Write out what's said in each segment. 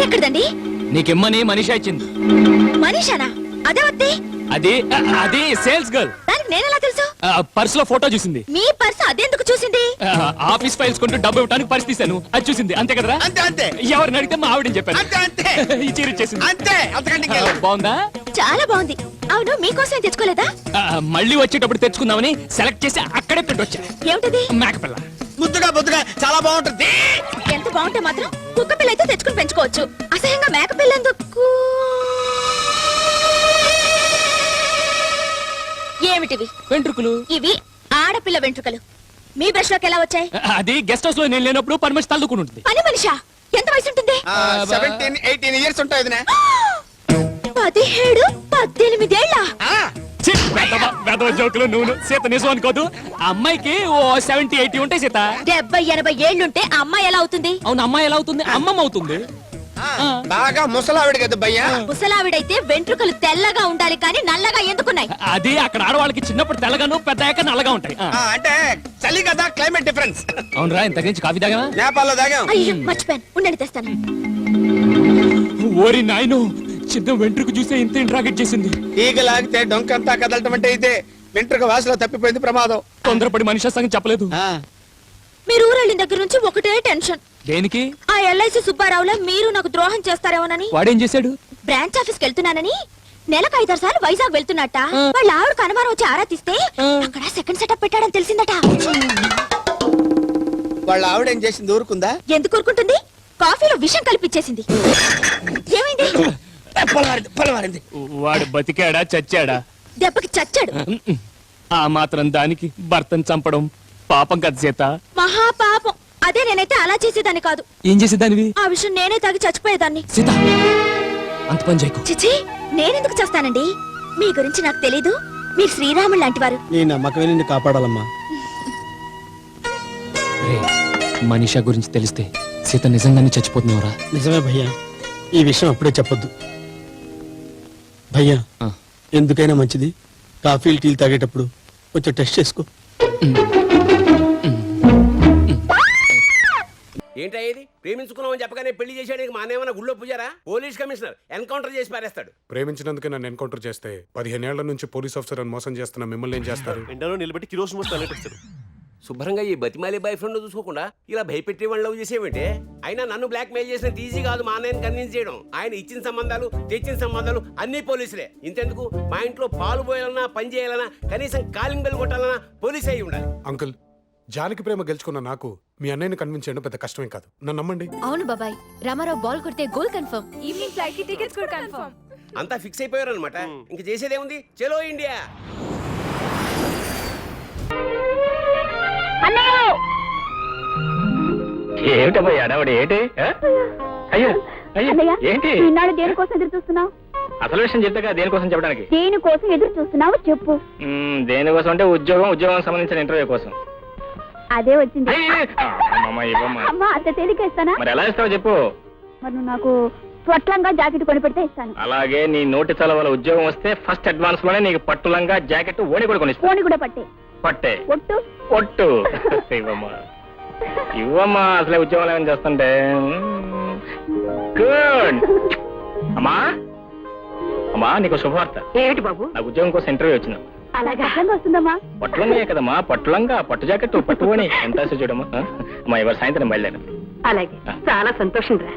ఎక్కడదండి? నీకిమ్మని మనీషా ఇచ్చింది. మనీషానా? అదే వద్దే. అది సేల్స్ గర్ల్. దానికి నేనెలా తెలుసు? పర్స్ లో ఫోటో చూసింది. మీ పర్స్ అదెందుకు చూసింది? ఆఫీస్ ఫైల్స్ కొంటూ డబ్బు ఇవ్వడానికి పర్స్ తీశాను, అది చూసింది. అంతే కదరా? అంతే. ఎవరిని అడిగితే మా ఆవిడని చెప్పాను. ఈ చీర ఇచ్చేసింది. బాగుందా? చాలా బాగుంది. అవును, మీకోసం తెచ్చుకోలేదా? మళ్ళీ వచ్చేటప్పుడు తెచ్చుకుందామని సెలెక్ట్ చేసి అక్కడే పెట్టొచ్చా. ఏమిటది? మేకపిల్ల. ముద్దుగా చాలా బాగుంటుంది. ఎంత బాగుంటే మాత్రం కుక్క పిల్ల అయితే తెచ్చుకుని పెంచుకోవచ్చు. అసహ్యంగా మేక పిల్ల ఎందుకు? ఏమిటివి? వెంట్రుకలు. ఇవి ఆడపిల్ల వెంట్రుకలు. మీ బ్రష్ లోకి ఎలా వచ్చాయి? అది గెస్ట్ హౌస్ లో నేను లేనప్పుడు పని మనిషి తల్లుకుని ఉంటుంది. పని మనిషా? ఎంత వయసు ఉంటుంది? 17-18 ఇయర్స్ ఉంటాయి. 17-18 ఏళ్ళ? జోకులు నువ్వు. సీత నిజం అనుకోదు. అమ్మాయికి ఓ 70-80 ఉంటాయి సీత. 70-80 ఏళ్ళుంటే అమ్మాయి ఎలా అవుతుంది? అవును, అమ్మాయి ఎలా అవుతుంది? అమ్మమ్మ అవుతుంది. బాగా ముసలావిడ కదా భయ్యా. ముసలావిడైతే వెంట్రుకలు తెల్లగా ఉండాలి కానీ నల్లగా ఎందుకున్నాయి? అది అక్కడ ఆడవాళ్ళకి చిన్నప్పుడు తెల్లగాను, పెద్దయ్యాక నల్లగా ఉంటాయి. అంటే చలి కదా, క్లైమేట్ డిఫరెన్స్. అవునరా, ఇంత నుంచి కాఫీ తాగా? నేపాల్లో తాగాం. అయ్యో మర్చిపోయాను, ఉండండి తెస్తాను. ఓరి నాయను, చిన్న వెంట్రుకు చూసే ఇంత ఇంట్రాగేట్ చేసింది. ఈగ లాగితే డొంకంతా కదలటం అంటే ఇదే. వెంట్రుక వాసులో తప్పిపోయింది, ప్రమాదం. తొందరపడి మనిషి సంగతి చెప్పలేదు. మీరు ఊరెళ్ళిన దగ్గర నుంచి ఒకటే టెన్షన్. దేనికి? ఆ ఎల్ఐసి సుబ్బారావులా మీరు నాకు ద్రోహం చేస్తారేమోనని. వాడేం చేశాడు? బ్రాంచ్ ఆఫీస్కి వెళ్తున్నానని నెలకు 5-6 సార్లు వైజాగ్ వెళ్తున్నట్ట. వాళ్ళ ఆవిడకు అనుమానం వచ్చి ఆరా తీస్తే అక్కడ సెకండ్ సెటప్ పెట్టాడని తెలిసిందట. వాళ్ళ ఆవిడ ఏం చేసింది? ఊరుకుందా? ఎందుకు ఊరుకుంటుంది? కాఫీలో విషం కల్పించేసింది. ఏమైంది? పొలవారింది. వాడు బతికాడా చచ్చాడా? దెబ్బకి చచ్చాడు. ఆ మాత్రం దానికి భర్తను చంపడం పాపం కదా సీత. మహాపాపం. అదే నేనైతే అలా చేసేదాన్ని కాదు. ఏం చేసేదానివి? ఆ విషయం నేనే తాగి చచ్చిపోయేదాన్ని. సీత, అంత పని చేయకు. చిచి, నేనెందుకు చేస్తానండి? మీ గురించి నాకు తెలీదు. మీరు శ్రీరాములు లాంటి వారు. నీ నమ్మకమే నిన్ను కాపాడాలమ్మా. మనీషా గురించి తెలిస్తే సీత నిజంగానే చచ్చిపోతున్నావురా? నిజమే భయ్యా, ఈ విషయం అప్పుడే చెప్పొద్దు. భయ్యా, ఎందుకైనా మంచిది కాఫీలు టీలు తాగేటప్పుడు కొంచెం టెస్ట్ చేసుకో. ఏంటయ్యేది? ప్రేమించుకున్నామని చెప్పగానే పెళ్లి చేసేయడానికి మా అన్నేమన్నా గుళ్ళో పూజారా? పోలీస్ కమిషనర్ ఎన్కౌంటర్ చేసి పారేస్తాడు. ప్రేమించినందుకే నన్ను ఎన్కౌంటర్ చేస్తే 15 ఏళ్ల నుంచి పోలీస్ ఆఫీసర్ అని మోసం చేస్తున్న మిమ్మల్ని ఏం చేస్తారు? ఎండలో నిలబెట్టి కిరోసిన్ మోస్తాడు. శుభ్రంగా ఈ బతిమాలే బాయ్ ఫ్రెండ్ చూసుకోకుండా ఇలా భయపెట్టే వాళ్ళు లవ్ చేసేవేంటే? అయినా నన్ను బ్లాక్ మెయిల్ చేసినంత ఈజీ కాదు మా అన్నయ్యని కన్విన్స్ చేయడం. ఆయన ఇచ్చిన సంబంధాలు, తెచ్చిన సంబంధాలు అన్ని పోలీసులే. ఇంతెందుకు, మా ఇంట్లో పాలు పోయాలన్నా, పని చేయాలన్నా, కనీసం కాలింగ్ బెల్ కొట్టాలన్నా పోలీస్ అయి ఉండాలి. అంకుల్, జానకి ప్రేమ గెలుచుకున్న నాకు మీ అన్నయ్యని కన్విన్స్ చేయడం పెద్ద కష్టమే కాదు, నన్ను నమ్మండి. అవును బాబాయ్, రామారావు బాల్ కొడితే గోల్ కన్ఫర్మ్. ఈవినింగ్ ఫ్లైట్ కి టికెట్స్ కూడా కన్ఫర్మ్. అంతా ఫిక్స్ అయిపోయారు అనమాట. ఇంక చేసేదేముంది? చలో ఇండియా. ఏమిటమ్మా అడవడి? ఏంటి? అయ్యో ఏంటి దేనికోసం ఎదురు చూస్తున్నావు? అసలు విషయం చెప్తాగా దేనికోసం చెప్పడానికి? దేనికోసం ఎదురు చూస్తున్నావు చెప్పు. దేనికోసం అంటే ఉద్యోగం సంబంధించిన ఇంటర్వ్యూ కోసం. అదే వచ్చింది. అమ్మా, అంత తేలిక ఇస్తానా? మరి ఎలా ఇస్తావో చెప్పు. మరి నువ్వు నాకు స్వట్లంగా జాకెట్ కొని పెడితే ఇస్తాను. అలాగే నీ నోటి చలవల ఉద్యోగం వస్తే ఫస్ట్ అడ్వాన్స్ లోనే నీకు పట్టులంగా జాకెట్ ఓణి కూడా కొనిస్తా. ఓణి కూడా పట్టే ఒట్టు ఇవ్వమ్మా. అసలే ఉద్యోగాలు ఏమైనా చేస్తుంటే. గుడ్. అమ్మా నీకు శుభవార్త. ఏమిటి బాబు? నాకు ఉద్యోగం కోసం ఇంటర్వ్యూ వచ్చిందా? అలాగే వస్తుందమ్మా. పట్టులంగా కదమ్మా, పట్టులంగా పట్టు జాకెట్ పట్టుకొని ఎంత చూడమ్మా. అమ్మా ఇవాళ సాయంత్రం బయలుదేరు. అలాగే, చాలా సంతోషం రా.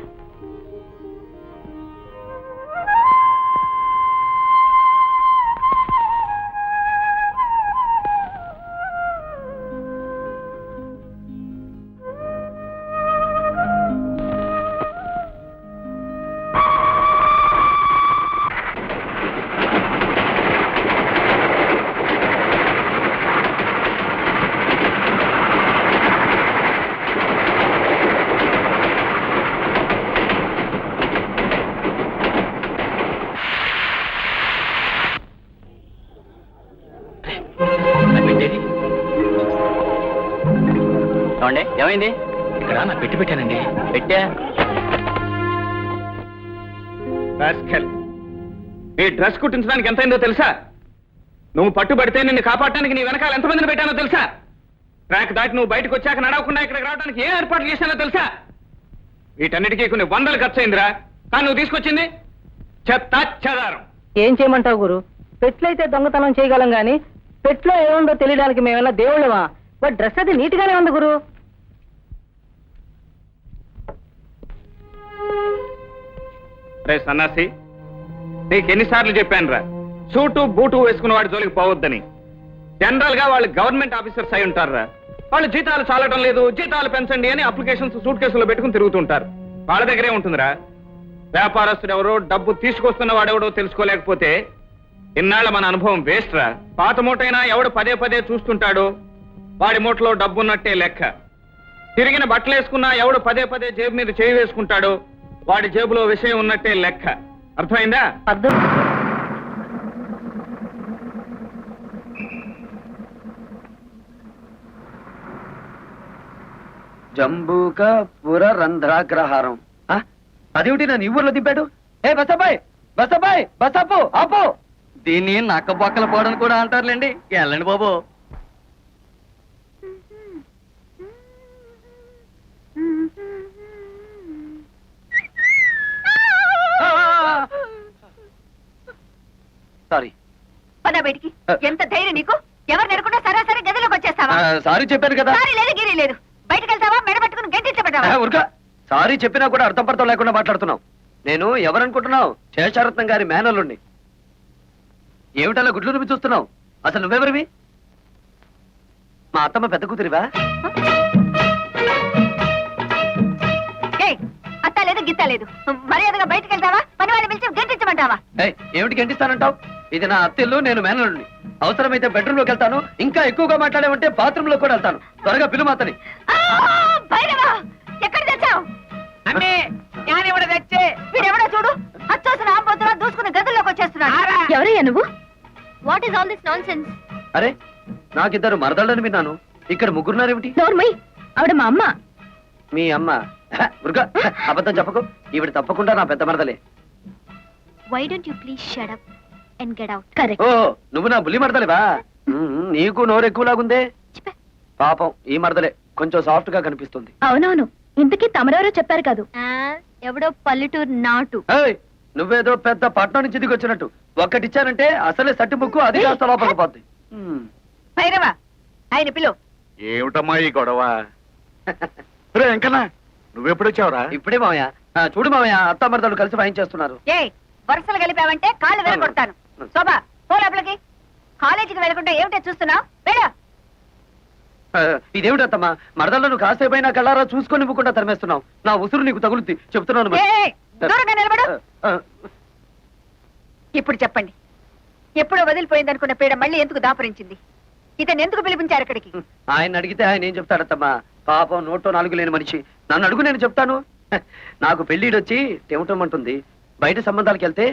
ఏమైంది? ఇక్కడ నా పెట్టి పెట్టానండి. పెట్టా. ఈ డ్రెస్ కుట్టించడానికి ఎంతైందో తెలుసా? నువ్వు పట్టుబడితే నిన్ను కాపాడటానికి నీ వెనకాల ఎంతమందిని పెట్టానో తెలుసా? ట్రాక్ దాటి నువ్వు బయటకు వచ్చాక నడవకుండా ఇక్కడికి రావడానికి ఏ ఏర్పాట్లు చేశానో తెలుసా? వీటన్నిటికీ కొన్ని 100 ఖర్చు అయిందిరా. కానీ నువ్వు తీసుకొచ్చింది చెత్త చెదారం. ఏం చేయమంటావు గురు? పెట్లయితే దొంగతనం చేయగలం గాని పెట్లో ఏముందో తెలియడానికి మేమేమన్నా దేవుళ్ళమా? బట్ డ్రెస్ అది నీట్ గానే ఉంది గురు. రే సన్నాసి, నీకు ఎన్నిసార్లు చెప్పాను రా సూటు బూటు వేసుకున్న వాడి జోలికి పోవద్దని. జనరల్ గా వాళ్ళు గవర్నమెంట్ ఆఫీసర్స్ అయి ఉంటారా, వాళ్ళు జీతాలు చాలటం లేదు జీతాలు పెంచండి అని అప్లికేషన్స్ సూట్ కేసులో పెట్టుకుని తిరుగుతుంటారు. వాళ్ళ దగ్గరే ఉంటుందిరా. వ్యాపారస్తుడు ఎవరో డబ్బు తీసుకొస్తున్న వాడెవడో తెలుసుకోలేకపోతే ఇన్నాళ్ళ మన అనుభవం వేస్ట్ రా. పాత మూటైనా ఎవడు పదే పదే చూస్తుంటాడో వాడి మూటలో డబ్బున్నట్టే లెక్క. తిరిగిన బట్టలు వేసుకున్నా ఎవడు పదే పదే జేబు మీద చేయి వేసుకుంటాడో వాడి జేబులో విషయం ఉన్నట్టే లెక్క. అర్థమైందా? అర్థం. జంబూక పుర రంధ్రాగ్రహారం. అదేమిటి నన్ను ఈ ఊర్లో దింపాడు? ఏ బసబాయ్ బసబాయ్ బసపు ఆపు. దీన్ని నక్క బొక్కల పోవడం కూడా అంటారులేండి. వెళ్ళండి బాబు. సారీ పద బయటికి. ఎంత ధైర్యం నీకు? ఎవరు నెరకుండా సరాసరి గదిలోకి వచ్చేస్తావా? సారీ చెప్పాను కదా. సారీ లేదు గిరి లేదు. బయటకు వెళ్తావా మెడ పట్టుకుని గంటించబడ్డావా? ఉరక సారీ చెప్పినా కూడా అర్థం పడతాం లేకుండా మాట్లాడుతున్నావు. నేను ఎవరనుకుంటున్నావు? శేషారత్నం గారి మేనల్లుండి. ఏమిటలా గుడ్లు నువ్వు చూస్తున్నావు? అసలు నువ్వెవరివి? మా అత్తమ్మ పెద్ద కూతురివా? అత్త లేదు గిత్త లేదు. మర్యాదగా బయటకు వెళ్తావా? పని వాళ్ళని పిలిచి గంటించమంటావా? ఏమిటి గంటిస్తానంటావు? ఇది నా అత్తిల్లు, నేను మేనల్లుండి. అవసరమైతే బెడ్రూమ్ లోకి వెళ్తాను. ఇంకా ఎక్కువగా మాట్లాడేమంటే బాత్రూమ్ లో కూడా వెళ్తాను. త్వరగా పిలు మాతని. ఎక్కడ తెచ్చావు? వీడెవడో చూడు, అచ్చోసిన ఆంబోతున్నా దూసుకుని గదుల్లోకి వచ్చేస్తున్నాడు. ఎవరయ్యా నువ్వు? What is all this non sense? అరే నాకిద్దరు మరదళ్ళని విన్నాను. ఇక్కడ ముగ్గురున్నారేమిటి? నోర్మయ్, ఆవిడ మా అమ్మ. మీ అమ్మ? ఉరక అబద్ధం చెప్పకు. ఈవిడ తప్పకుండా నా పెద్ద మరదలే. Why don't you please shut up and get out? Correct. ఓ నువ్వు నా బుల్లి మరదలేవా? నీకు నోరు ఎక్కువలాగుందే. పాపం ఈ మరదలే కొంచెం సాఫ్ట్ గా కనిపిస్తుంది. అవునవును, ఇంతకీ తమరెవరో చెప్పారు కాదు. ఎవడో పల్లెటూరు నాటు. ఏయ్, నువ్వేదో పెద్ద పట్నం నుంచి దిగొచ్చినట్టు ఒక్కటిచ్చానంటే అసలే సట్టి ముక్కు అది కాస్త లోపలికి పోద్ది. భైరవా, ఆయన పిలువు. ఏమిటమ్మా ఈ గొడవ? రే వెంకన్నా, నువ్వెప్పుడొచ్చావురా? ఇప్పుడే మావయ్య. చూడు మావయ్య, అత్త మరదలు కలిసి వాయించేస్తున్నారు. ఏ వరుసలు కలిపావంటే కాళ్ళు వెళ్ళగొడతాను. శోభా, పో లోపలికి. కాలేజీకి వెళ్ళకుండా ఏమిటో చూస్తున్నావు? వెళ్ళు. ఇదేమిటత్తమ్మా, మరదలను కాసేపైనా కళ్ళారా చూసుకొని ఇవ్వకుండా తరిమేస్తున్నావు. నా ఉసురు నీకు తగులుద్ది చెప్తున్నాను మరి. ఏయ్, దూరంగా నిలబడు. ఇప్పుడు చెప్పండి, ఎప్పుడో వదిలిపోయిందనుకున్న పీడ మళ్ళీ ఎందుకు దాపరించింది? ఇతను ఎందుకు పిలిపించారు ఇక్కడికి? ఆయన అడిగితే ఆయన ఏం చెప్తాడత్తమ్మా? పాపం నోట్లో నాలుగు లేని మనిషి. నన్ను అడుగు, నేను చెప్తాను. నాకు పెళ్ళిడొచ్చి తెమటమంటుంది. బయట సంబంధాలకు వెళ్తే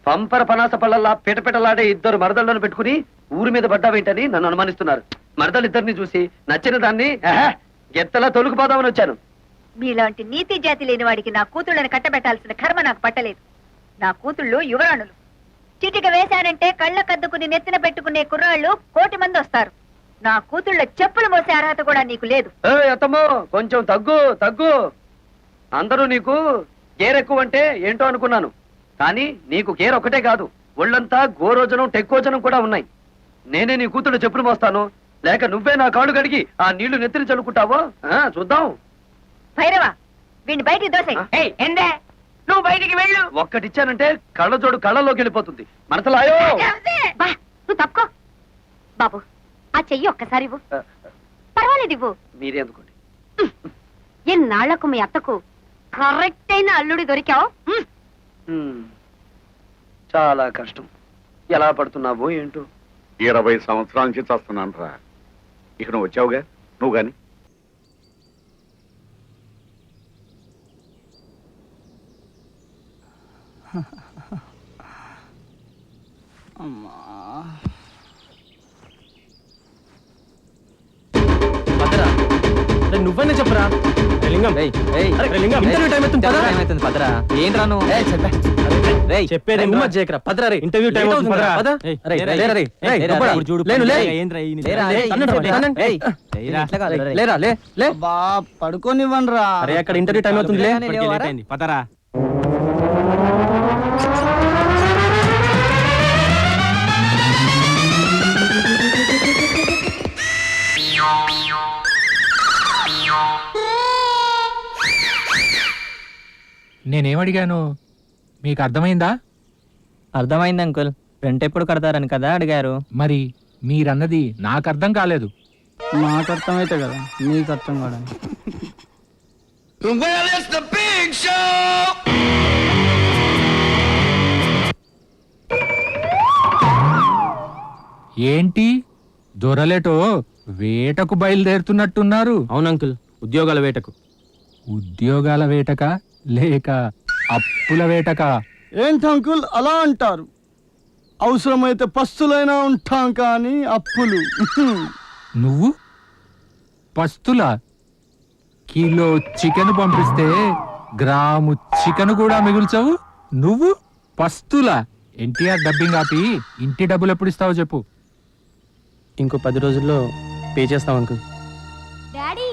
పంపర పనాస పళ్ళల్లా పిటపిటలాడే ఇద్దరు మరదళ్ళను పెట్టుకుని ఊరి మీద పడ్డావేంటని నన్ను అనుమానిస్తున్నారు. మరదలిద్దరిని చూసి నచ్చిన దాన్ని ఎత్తలా తొలుకుపోదామని వచ్చాను. మీలాంటి నీతి జాతి లేని వాడికి నా కూతుళ్ళని కట్టబెట్టాల్సిన కర్మ నాకు పట్టలేదు. నా కూతుళ్ళు యువరాణులు. చిటిక వేశానంటే కళ్ళ కద్దుకుని నెత్తిన పెట్టుకునే కుర్రాళ్ళు 1,000,000 మంది వస్తారు. నా కూతుళ్ళ చెప్పులు మోసే అర్హత కూడా నీకు లేదు. అత్తమ్మో, కొంచెం తగ్గు తగ్గు. అందరూ నీకు గేరెక్కువ అంటే ఏంటో అనుకున్నాను. కానీ నీకు గేర్ ఒకటే కాదు, ఒళ్ళంతా గోరోజనం టెక్కోజనం కూడా ఉన్నాయి. నేనే నీ కూతుళ్ళు చెప్పులు మోస్తాను, లేక నువ్వే నా కాళ్ళు కడిగి ఆ నీళ్లు నెత్తిని చల్లుకుంటావో చూద్దాం. భైరవా, వీడిని బయటికి దోసేయ్. ఎందే నువ్వు బయటికి వెళ్ళు. ఒక్కటిచ్చానంటే కళ్ళజోడు కళ్ళలోకి వెళ్ళిపోతుంది. మనసలాయో నువ్వు తప్పుకో. బాబు, ఆ చెయ్యి ఒక్కసారి ఇవ్వు. పర్వాలేదు ఇవ్వు. మీరే అందుకోండి. ఎన్నాళ్లకు మీ అత్తకు కరెక్ట్ అయిన అల్లుడి దొరికావు. చాలా కష్టం. ఎలా పడుతున్నావో ఏంటో. 20 సంవత్సరాల నుంచి చస్తున్నాను రా. ఇక నువ్వు వచ్చావుగా, నువ్వు గాని. నువ్వనే చెప్పరా లింగం. ఇంటర్వ్యూ టైం అవుతుంది పదరా. ఏం రాను చెప్పేది పదరా. ఇంటర్వ్యూ టైం పడుకోనివ్వండి రా. అరే అక్కడ ఇంటర్వ్యూ టైం అవుతుంది. పదరా. నేనేమడిగాను మీకు అర్థమైందా? అర్థమైంది అంకుల్. రెంట్ ఎప్పుడు కడతారని కదా అడిగారు. మరి మీరన్నది నాకు అర్థం కాలేదు. నాకు అర్థమైతే కదా నీకు అర్థం కూడా. ఏంటి దొరలేటో వేటకు బయలుదేరుతున్నట్టున్నారు? అవును అంకుల్, ఉద్యోగాల వేటకు. ఉద్యోగాల వేటక లేక అప్పుల వేటక? ఏంటి అంకుల్ అలా అంటారు? అవసరమైతే పస్తులైనా ఉంటాం కానీ అప్పులు. నువ్వు పస్తులా? కిలో చికెన్ పంపిస్తే గ్రాము చికెన్ కూడా మిగుల్చవు. నువ్వు పస్తులా? ఎన్టీఆర్ డబ్బింగ్ ఆపి ఇంటి డబ్బులు ఎప్పుడు ఇస్తావో చెప్పు. ఇంకో 10 రోజుల్లో పే చేస్తాం అంకుల్. డాడీ,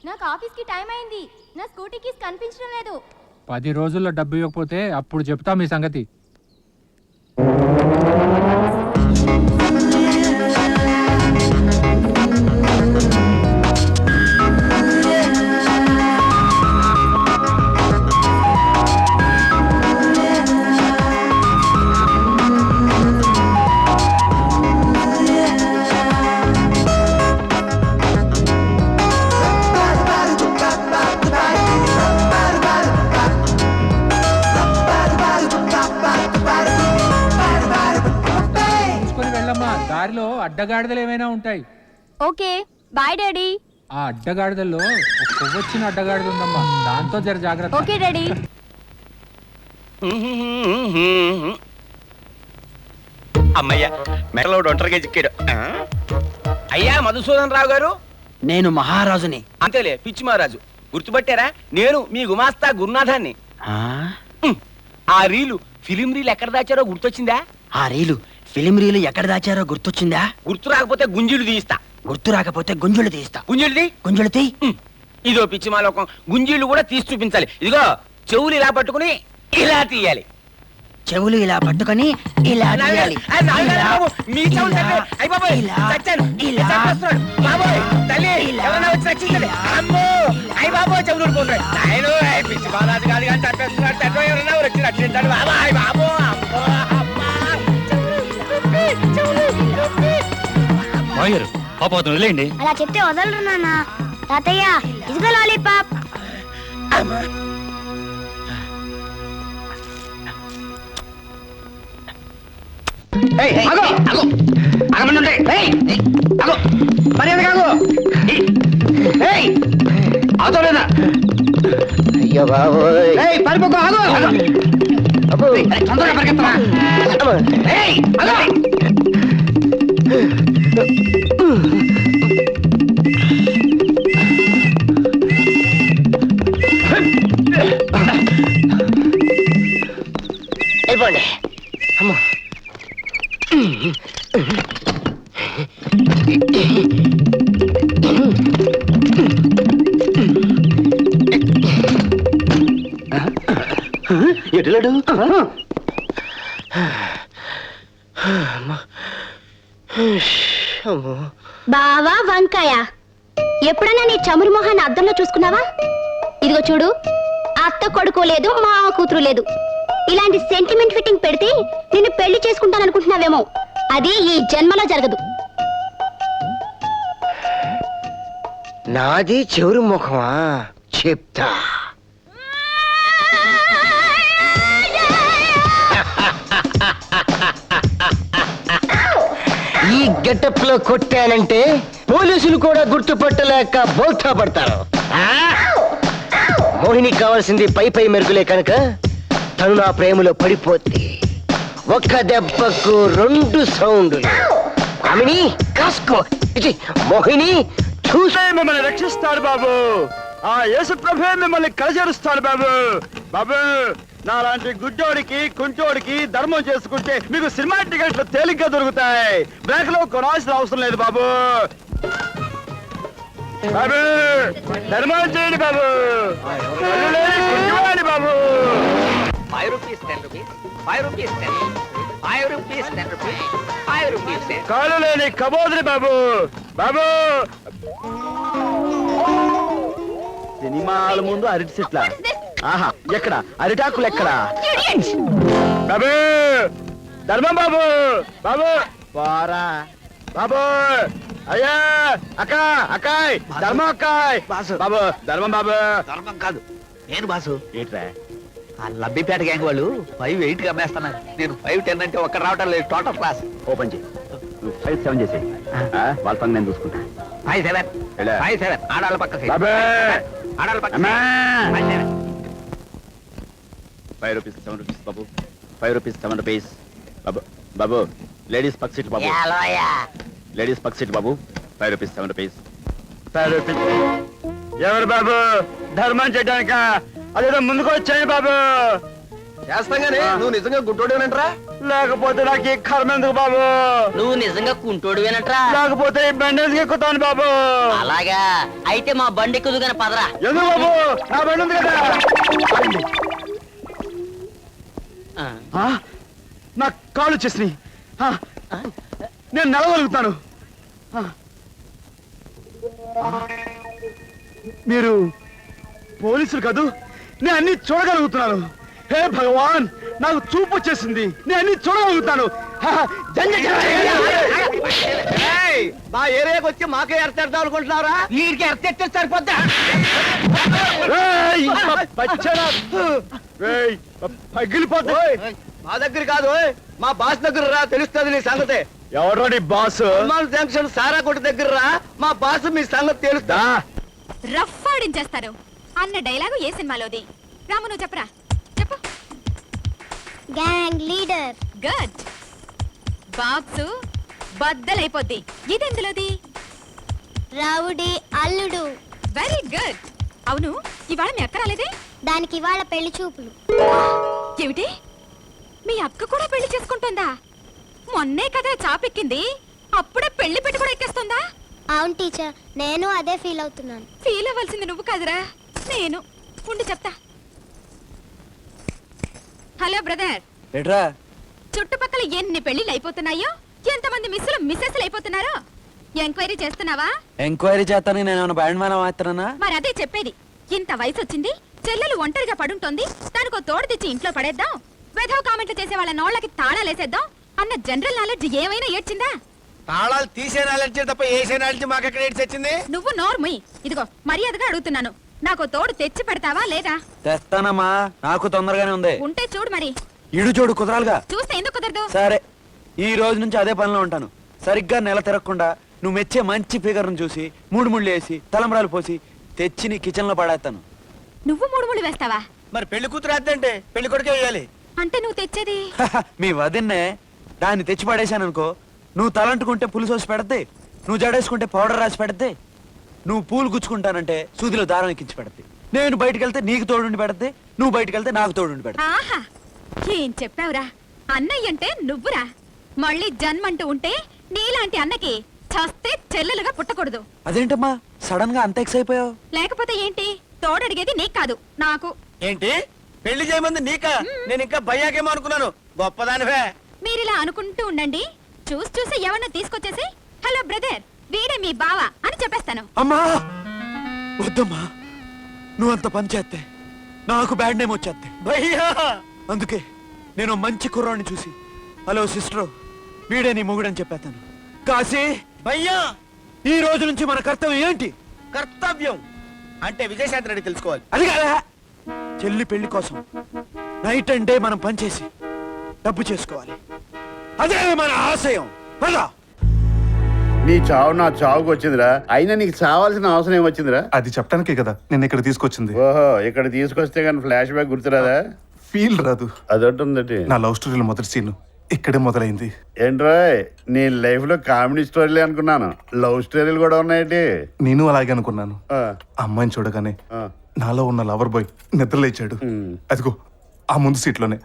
నాకు ఆఫీస్కి టైం అయింది. నా స్కూటీ కీస్ కనిపించడం లేదు. 10 రోజుల్లో డబ్బు ఇవ్వకపోతే అప్పుడు చెప్తా మీ సంగతి. చూసుకొని వెళ్ళమ్మా, దారిలో అడ్డగాడిదలు ఏమైనా ఉంటాయి. Okay, bye daddy. ఆ అడ్డగాడిదల్లో ఒక కొవ్వొచ్చిన అడ్డగాడిద ఉందమ్మా, దాంతో జర జాగ్రత్త. Okay daddy. అమ్మయ్యా మెడలో ఒంటరిగా చిక్కాడు. అయ్యా మధుసూదన్ రావు గారు. నేను మహారాజుని. అంతేలే పిచ్చి మహారాజు. గుర్తుపట్టారా? నేను మీ గుమాస్తా గురునాథాన్ని. ఆ రీలు ఫిలిం రీల్ ఎక్కడ దాచారో గుర్తొచ్చిందా? ఆ రీలు ఫిలిం రీలు ఎక్కడ దాచారో గుర్తొచ్చిందా? గుర్తు రాకపోతే గుంజులు తీస్తా. గుర్తు రాకపోతే గుంజులు తీస్తా. గుంజులు తీ. తీ. ఇదో పిచ్చి మాలోకం. గుంజీలు కూడా తీసి చూపించాలి. ఇదిగో చెవులు ఇలా పట్టుకుని ఇలా తీయాలి. చెవులు ఇలా పట్టుకొని ఇలా తీయాలి. మీ చెవులు తప్పే. అయ్ బాబోయ్, చచ్చాను. చంపేస్తున్నాడు. బాబోయ్, తల్లి, ఎవరైనా వచ్చి రక్షించండి. అమ్మో, అయ్ బాబోయ్, చెవులు ఊడిపోతున్నాయి. నాయనో, పిచ్చి బాలాజీ గారు కానీ చంపేస్తున్నాడు. చట్టం ఎవరైనా వచ్చి రక్షించండి. బాబాయ్, బాబో, అమ్మో, అమ్మా. వదిలేండి. అలా చెప్తే వదలరు నాన్న. తాతయ్య, ఇదిగో లాలీపాప్. అయ్యో బాబోయ్, పరిపక్వ ఆగు. తొందరగా పరిగెత్తరా. అయిపోండి. అమ్మో, ఎటులాడు? బావా వంకాయ, ఎప్పుడైనా నీ చమురు మొహాన్ని అద్దంలో చూసుకున్నావా? ఇదిగో చూడు, అత్త కొడుకు లేదు, మా కూతురు లేదు. ఇలాంటి సెంటిమెంట్ ఫిట్టింగ్ పెడితే నిన్ను పెళ్లి చేసుకుంటాననుకుంటున్నావేమో. అది ఈ జన్మలో జరగదు. నాది చెవురు ముఖమా? చెప్తా. ఈ గెటప్ లో కొట్టానంటే పోలీసులు కూడా గుర్తుపట్టలేక బోల్తా పడతారు. మోహిని కావాల్సింది పై పై మెరుగులే కనుక తను నా ప్రేమలో పడిపోద్ది. ఒక్క దెబ్బకు 2 సౌండ్లు. కామిని కాస్కో. మోహిని చూసే మిమ్మల్ని రక్షిస్తాడు బాబు. ఆ యేసు ప్రభే మిమ్మల్ని కలచేరుస్తాడు బాబు. బాబు, నాలాంటి గుడ్డోడికి కుంటోడికి ధర్మం చేసుకుంటే మీకు సినిమా టికెట్లు తేలిగ్గా దొరుకుతాయి. బ్లాక్ లో కొనాల్సిన అవసరం లేదు బాబు. బాబు, ధర్మం చేయండి బాబు. కుంటోడి బాబు. 5 rupees, 10 rupees, 5 rupees, 10 rupees, 5 rupees, 10 rupees, 5 rupees, 10. కాలు లేని కబోదిరి బాబు. బాబు, సినిమాల ముందు అరటి చెట్ల ఆహా ఎక్కడ అరిటాకులు ఎక్కడ బాబు ధర్మం బాబు బాబు వారా బాబు అయ్యా అక్క అక్కాయ్ ధర్మం అక్కాయ్ బాబు ధర్మం బాబు ధర్మం కాదు నేను బాసు. ఏంట్రా ఆ లబ్బిపేట గ్యాంగ్ వాళ్ళు 5-8 కి అమ్మేస్తున్నారు. నేను 5-10 అంటే ఒక్క రావటం లేదు. Total class. ఓపెన్ చేయి 5-7 చేసి వాళ్ళ పని నేను చూసుకుంటా 5-7 5-7 ఆడాళ్ళ పక్క seat. బాబు ఆడాళ్ళ పక్క అమ్మా. seat. 5-7. 5 రూపీస్ 7 రూపీస్ బాబు 5 రూపీస్ 7 రూపీస్ బాబు బాబు లేడీస్ పక్క సీట్ బాబు లేడీస్ పక్క సీట్ బాబు 5 రూపీస్ 7 రూపీస్ 5 రూపీస్. ఎవరు బాబు ధర్మం చేయడానిక అదేదో ముందుకు వచ్చాయి బాబు. చేస్తాం గానీ నువ్వు నిజంగా గుంటోడేనంట్రా? లేకపోతే నాకు ఈ కర్మ ఎందుకు బాబు? నువ్వు నిజంగా కుంటోడువేనట్రా? లేకపోతే ఈ బండి ఎందుకు ఎక్కుతాను బాబు? అలాగా అయితే మా బండి ఎక్కుదుగానే పదరా. ఎందుకు బాబు నా బండి ఉంది కదా. ఆ, నా కాళ్ళు వచ్చేసినాయి. ఆ, నేను నడవగలుగుతాను. ఆ. మీరు పోలీసులు కాదు, నేను అన్ని చూడగలుగుతున్నాను. హే భగవాన్ నాకు చూపు వచ్చేసింది, నేను అన్ని చూడగలుగుతాను. మా ఏరియాకి వచ్చి మాకే ఎర్తెడతాం అనుకుంటున్నారా? వీడికి ఎర్తెట్టే సరిపోద్దా? పగిలిపోతే మా దగ్గర కాదు, మా బాస్ దగ్గర రా, తెలుస్తుంది నీ సంగతే. ఎవరో నీ బాస్? జంక్షన్ సారా కొట్టు దగ్గర రా, మా బాస్ మీ సంగతి తెలుస్తా. రఫ్ ఆడించేస్తారు అన్న డైలాగు ఏ సినిమాలోది? రాము నువ్వు చెప్పరా, చెప్పు. Gang leader. గుడ్. బాక్సు బద్దలైపోద్ది. ఇదెందులోది? రౌడీ అల్లుడు. Very good. అవును, ఇవాళ మీ అక్క రాలేదే? దానికి ఇవాళ పెళ్లి చూపులు. ఏమిటి, మీ అక్క కూడా పెళ్లి చేసుకుంటుందా? మొన్నే కదా చాపెక్కింది, అప్పుడే పెళ్లి పెట్టి కూడా ఎక్కేస్తుందా? అవును టీచర్, నేను అదే ఫీల్ అవుతున్నాను. ఫీల్ అవ్వాల్సింది నువ్వు కాదురా, నేను. ఉండి చెప్తా. హలో బ్రదర్, ఏట్రా చుట్టుపక్కల ఎన్ని పెళ్లిళ్ళు అయిపోతున్నాయో, ఎంతమంది మిస్సులు మిస్సెస్లు అయిపోతున్నారో ఎంక్వైరీ చేస్తున్నావా? ఎంక్వైరీ చేస్తాను నేను ఏమైనా బ్యాండ్ మేళం మాత్రనా? మరి అదే చెప్పేది. ఇంత వయసు వచ్చింది, చెల్లెలు ఒంటరిగా పడుంటోంది, దానికో తోడు తెచ్చి ఇంట్లో పడేద్దాం, వెధవ కామెంట్లు చేసే వాళ్ళ నోళ్ళకి తాళాలేసేద్దాం అన్న జనరల్ నాలెడ్జ్ ఏమైనా ఏడ్చిందా? తాళాలు తీసే నాలెడ్జ్ తప్ప వేసే నాలెడ్జ్ మాకెక్కడ ఏడ్చొచ్చింది? నువ్వు నోర్ముయ్. ఇదిగో మర్యాదగా అడుగుతున్నాను, నాకు తోడు తెచ్చి పెడతావా లేదా? తెస్తానమ్మా, నాకు తొందరగానే ఉంది. ఉంటే చూడు మరి. ఇడు చూడు కుదరాలుగా. చూస్తే ఎందుకు కుదరదు? సరే, ఈ రోజు నుంచి అదే పనిలో ఉంటాను. సరిగ్గా నెల తిరగకుండా నువ్వు మెచ్చే మంచి ఫిగర్ ను చూసి మూడు ముళ్ళు వేసి తలంబరాలు పోసి తెచ్చి నీ కిచెన్ లో పడేస్తాను. నువ్వు మూడు ముళ్ళు వేస్తావా? మరి పెళ్లి కూతురు అద్దంటే పెళ్లి కొడుకే వేయాలి. అంటే నువ్వు తెచ్చేది? మీ వదిన్నే దాన్ని తెచ్చి పడేశాను అనుకో, నువ్వు తలంటుకుంటే పులుసు వచ్చి పెడద్ది, నువ్వు జడేసుకుంటే పౌడర్ రాసి పెడద్ది, నువ్వు పూలు గుచ్చుకుంటానంటే సూదిలో దారం ఎక్కించి పెడద్ది, నేను బయటికి వెళ్తే నీకు తోడుండి పెడద్ది, నువ్వు బయటికి వెళ్తే నాకు తోడుండి పెడద్ది. ఆహా, ఏం చెప్పావురా? అన్నయ్య అంటే నువ్వురా. మళ్ళీ జన్మంటూ ఉంటే నీలాంటి అన్నకి చస్తే చెల్లెలుగా పుట్టకూడదు. అదేంటమ్మా సడన్ గా అంత ఎక్స్ అయిపోయావు? లేకపోతే ఏంటి, తోడడిగేది నీకు కాదు నాకు. ఏంటి పెళ్లి చేయమంది నీకా? నేను ఇంకా భయ్యాకేమో అనుకున్నాను. గొప్పదానివే. మీరిలా అనుకుంటూ ఉండండి, చూసి ఎవరినో తీసుకొచ్చేసి హలో బ్రదర్ వీడే మీ బావ అని చెప్పేస్తాను. అమ్మా వద్దమ్మా, నువ్వు అంత పని చేస్తే నాకు బ్యాడ్ నేమ్ వచ్చేస్తే. భయ్యా అందుకే నేను మంచి కుర్రాడిని చూసి హలో సిస్టర్ వీడే నీ మొగుడని చెప్పేస్తాను. కాశీ భయ్యా, ఈ రోజు నుంచి మన కర్తవ్యం ఏంటి? కర్తవ్యం అంటే విజయశాంతి రెడ్డి తెలుసుకోవాలి. అది కాదా, చెల్లి పెళ్లి కోసం నైట్ అండ్ డే మనం పనిచేసి డబ్బు చేసుకోవాలి. అదే మన ఆశయం. పద. నీ చావు నా చావుకు వచ్చిందిరా, అయినా నీకు చావాల్సిన అవసరం ఏమొచ్చిందిరా? అది చెప్పడానికే కదా నేను ఇక్కడ తీసుకొచ్చింది. ఓహో, ఇక్కడ తీసుకొస్తే కానీ ఫ్లాష్ బ్యాక్ గుర్తురాదా? ఫీల్ రాదు. అదొట్టుందటి. నా లవ్ స్టోరీలో మొదటి సీన్ ఇక్కడే మొదలైంది. ఏంట్రోయ్, నీ లైఫ్ లో కామెడీ స్టోరీలే అనుకున్నాను, లవ్ స్టోరీలు కూడా ఉన్నాయేంటి? నేను అలాగే అనుకున్నాను. ఆ, అమ్మాయిని చూడగానే ఆ. నాలో ఉన్న లవర్ బాయ్ నిద్రలేచాడు. అదిగో ఆ ముందు సీట్లోనే,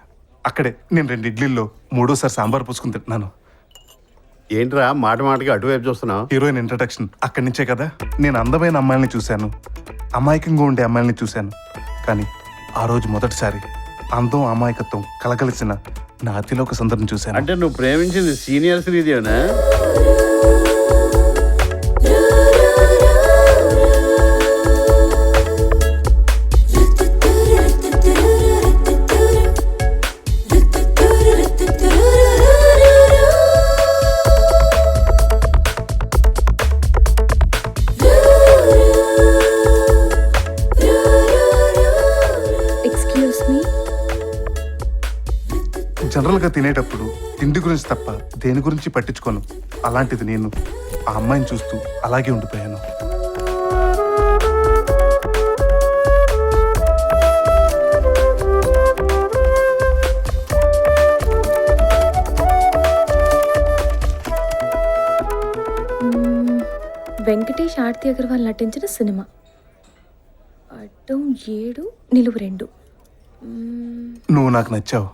అక్కడే నేను 2 ఇడ్లీల్లో 3వ సాంబార్ పూసుకుని తింటున్నాను. ఏంట్రా మాట మాటకి అటువైపు చూస్తున్నావు? హీరోయిన్ ఇంట్రడక్షన్ అక్కడి నుంచే కదా. నేను అందమైన అమ్మాయిని చూశాను, అమాయకంగా ఉండే అమ్మాయిని చూశాను, కానీ ఆ రోజు మొదటిసారి అందం అమాయకత్వం కలగలిసిన నా అతిలోక సుందరిని చూశాను. అంటే నువ్వు ప్రేమించింది సీనియర్ శ్రీదేవినా? జనరల్గా తినేటప్పుడు తిండి గురించి తప్ప దేని గురించి పట్టించుకోను. అలాంటిది నేను ఆ అమ్మాయిని చూస్తూ అలాగే ఉండిపోయాను. వెంకటేష్ ఆర్తి అగర్వాల్ నటించిన సినిమా అడ్డం 7 నిలువు 2. నువ్వు నాకు నచ్చావు.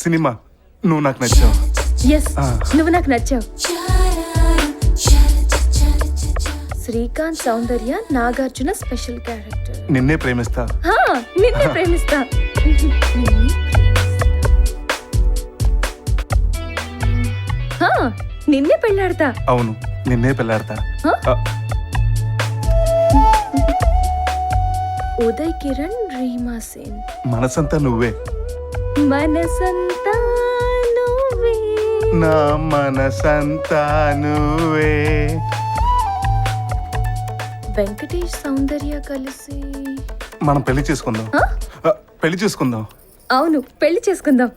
సినిమా నువ్వు నాకు నచ్చావు. ఎస్, నువ్వు నాకు నచ్చావు. శ్రీకాంత్ సౌందర్య నాగార్జున స్పెషల్ క్యారెక్టర్. నిన్నే ప్రేమిస్తా. నిన్నే ప్రేమిస్తా. నిన్నే పెళ్ళాడతా. అవును, నిన్నే పెళ్ళాడతా. ఉదయ్ కిరణ్, రీమా సేన్. మనసంతా నువ్వే. మనసంతా నువ్వే. నా మనసంతా నువ్వే. వెంకటేష్ సౌందర్య కలిసి మనం పెళ్లి చేసుకుందాం. పెళ్లి చేసుకుందాం. అవును, పెళ్లి చేసుకుందాం.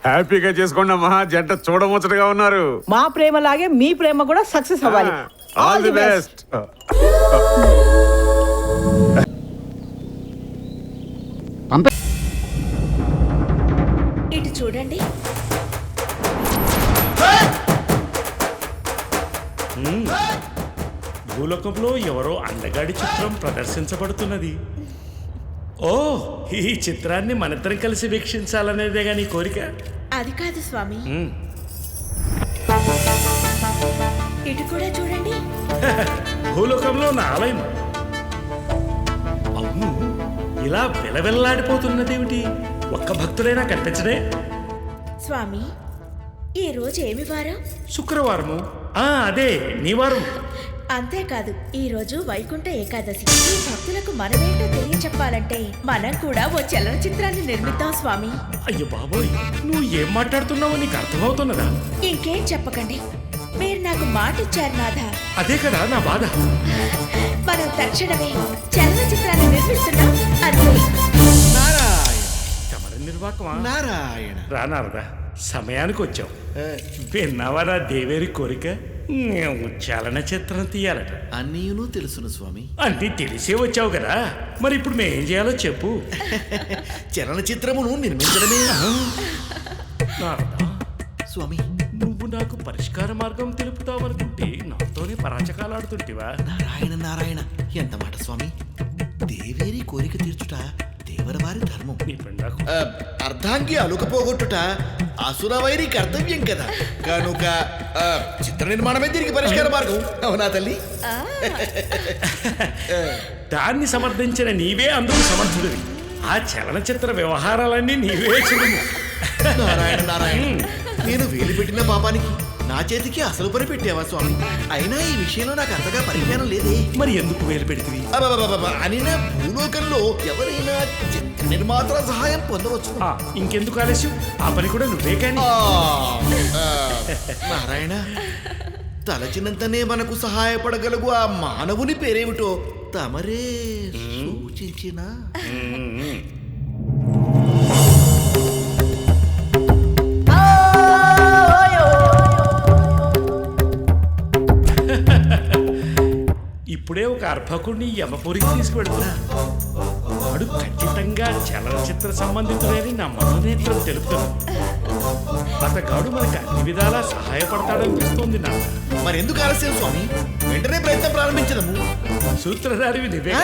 హ్యాపీగా చేసుకోండి అమ్మా, జంట చూడముచ్చటగా ఉన్నారు. మా ప్రేమలాగే మీ ప్రేమ కూడా సక్సెస్ అవ్వాలి. All the best. ఇటు చూడండి. భూలోకంలో ఎవరో అందగాడి చిత్రం ప్రదర్శించబడుతున్నది. ఓ, ఈ చిత్రాన్ని మనిద్దరం కలిసి వీక్షించాలనేదేగా నీ కోరిక? అది కాదు స్వామి. ఇటు కూడా చూడండి. భూలోకంలో నా ఆలయం. అవును, ఇలా విలవిల్లాడిపోతున్నదేమిటి? ఒక్క భక్తుడైనా కనిపించడే? స్వామి, ఈ రోజు ఏమి వారం? శుక్రవారము. అదే నీ వారం. అంతేకాదు, ఈ రోజు వైకుంఠ ఏకాదశి. ఈ భక్తులకు మనమేంటో తెలియచెప్పాలంటే మనం కూడా ఓ చలనచిత్రాన్ని నిర్మిద్దాం స్వామి. అయ్యో బాబోయ్, నువ్వు ఏం మాట్లాడుతున్నావో నీకు అర్థమవుతున్నదా? ఇంకేం చెప్పకండి, మీరు నాకు మాట ఇచ్చారు నాథా. అదే కదా నా బాధ. మనం తక్షణమే చలనచిత్రాన్ని నిర్మిస్తున్నాం. అంతే. నిర్వాకమా? నారాయణ. రానారదా, సమయానికి వచ్చావు. విన్నావరా దేవేరి కోరిక? మేము చలనచిత్రం తీయాలట. అన్నీను తెలుసును స్వామి. అన్నీ తెలిసే వచ్చావు కదా, మరి ఇప్పుడు మేం చేయాలో చెప్పు. చలనచిత్రమును నిర్మించడమే. నారదా స్వామి, నువ్వు నాకు పరిష్కార మార్గం తెలుపుతావనుకుంటే నాతోనే పరాచకాలాడుతుంటివా? నారాయణ నారాయణ, ఎంత మాట స్వామి. దేవేరి కోరిక తీర్చుట దేవరవారి ధర్మం. అర్ధాంగి అలుకపోగొట్టుట అసురవైరి కర్తవ్యం కదా. కనుక చిత్ర నిర్మాణమే దీనికి పరిష్కార మార్గం. అవునా తల్లి? దాన్ని సమర్థించిన నీవే అందుకు సమర్థుడివి. ఆ చలనచిత్ర వ్యవహారాలన్నీ నీవే చూడు. నారాయణ నారాయణ, నేను వేలు పెట్టిన పాపానికి నా చేతికి అసలు పని పెట్టావా స్వామి? అయినా ఈ విషయంలో నాకు అంతగా పరిజ్ఞానం లేదే. మరి ఎందుకు వేలు పెడితివి? అనినా భూలోకంలో ఎవరైనా చిత్ర నిర్మాతల సహాయం పొందవచ్చు. ఇంకెందుకు ఆలస్యం, ఆ పని కూడా నువ్వే కానీ. నారాయణ, తలచినంతనే మనకు సహాయపడగలుగు ఆ మానవుని పేరేమిటో తమరే సూచించిన. ఇప్పుడే ఒక అర్భకుడిని యమపురికి తీసుకువెడుతున్నా. వాడు ఖచ్చితంగా చలనచిత్ర సంబంధితుడని నా మనోనేత్రం తెలుపుతుంది. అతగాడు మనకు అన్ని విధాలా సహాయపడతాడనిపిస్తుంది నాకు. మరెందుకు ఆలస్యం స్వామి? వెంటనే ప్రయత్నం ప్రారంభించదము. సూత్రధారివి నువ్వే.